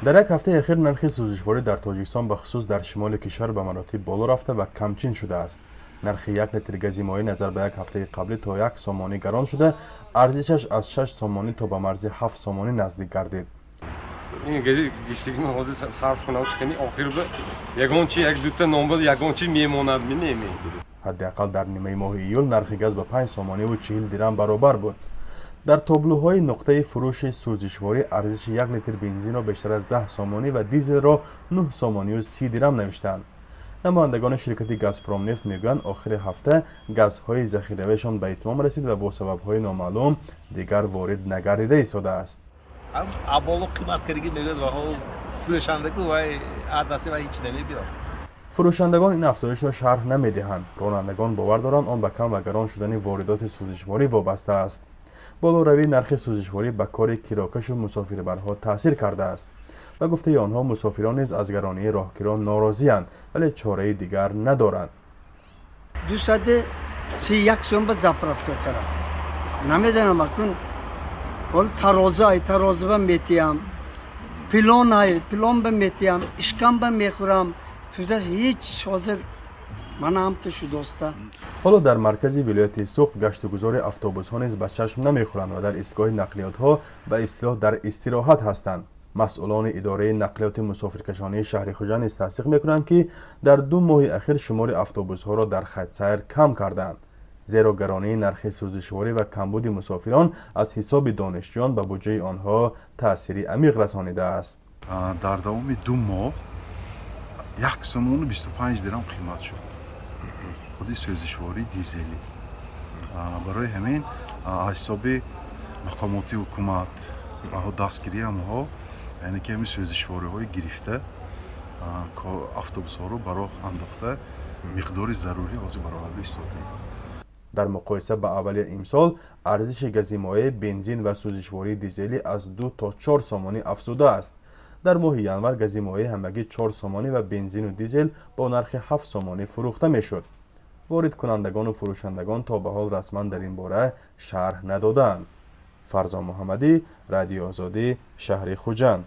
در یک هفته اخیر نرخ سوزشواری در تاجیکستان بخصوص در شمال کشور به مراتب بالا رفته و کمچین شده است. نرخ یک لیتر گازی مایع نظر به یک هفته قبلی تا 1 سومانی گران شده، ارزشش از 6 سومانی تا به مرز 7 سومانی نزدیک گردید. این گشتگی من حاضر صرف کنم شکنی آخر به یگان چی یک دوتا نامبل یگان چی میماند می نمی. حداقل در نیمه ماه ایول نرخ گاز به 5 سومانی و 40 درم برابر بود. در تابلوهای نقطه فروش سوزشواری ارزش یک لیتر بنزین را بیشتر از 10 سومانی و دیزل را 9 سومانی و 30 درم نوشتند. نمایندگان شرکت گازپروم نفت میگویند آخر هفته گازهای ذخیره‌ایشان به اتمام رسید و با سبب‌های نامعلوم دیگر وارد نگردیده ایستاده است. ابالو قیمت کردگی میگوید و فروشندگی و دستی و هیچ نمیبیاد. فروشندگان این افزایش را شرح نمیدهند. رانندگان باور دارند آن به کم و گران شدن واردات سوزشواری وابسته است. بالاروی نرخ سوزشواری به کار کیراکش و مسافربرها تاثیر کرده است. و گفته آنها مسافران نیز از گرانی راهگیران ناراضی‌اند ولی چاره دیگر ندارند. 231 сом ба заправка кара. Намедонам акун ҳол тарози ба метиям. Пилон ба метиям, ишкам ба мехӯрам. Туда ҳеҷ ҳозир мана ҳам то шудоста. حالا در مرکز ولایت سوخت گشت و گذار اتوبوس ها نیز به چشم نمیخورند و در ایستگاه نقلیات ها به اصطلاح در استراحت هستند. مسئولان اداره نقلیات مسافرکشانی شهر خوجند نیز تصدیق میکنند که در 2 ماه اخیر شمار اتوبوس ها را در خط سیر کم کردند. زیرا گرانی نرخ سوزشواری و کمبود مسافران از حساب دانشجویان به بودجه آنها تأثیری عمیق رسانیده است. در دوام 2 ماه 1 سومون و 25 درم قیمت شد. خودی سوزشواری دیزلی. برای همین حساب مقامات حکومت و دستگیری ها یعنی که همین سوزشواری های گرفته که اتوبوس ها رو برای انداخته مقدار ضروری از برآورده ایستاده. در مقایسه با اول امسال ارزش گاز مایع، بنزین و سوزشواری دیزلی از 2 تا 4 سومانی افزوده است. در ماه ینور گاز مایع همگی 4 سومانی و بنزین و دیزل با نرخ 7 سومانی فروخته میشد. وارد کنندگان و فروشندگان تا به حال رسما در این باره شرح ندادند. فرزان محمدی، رادیو آزادی، شهر خوجند.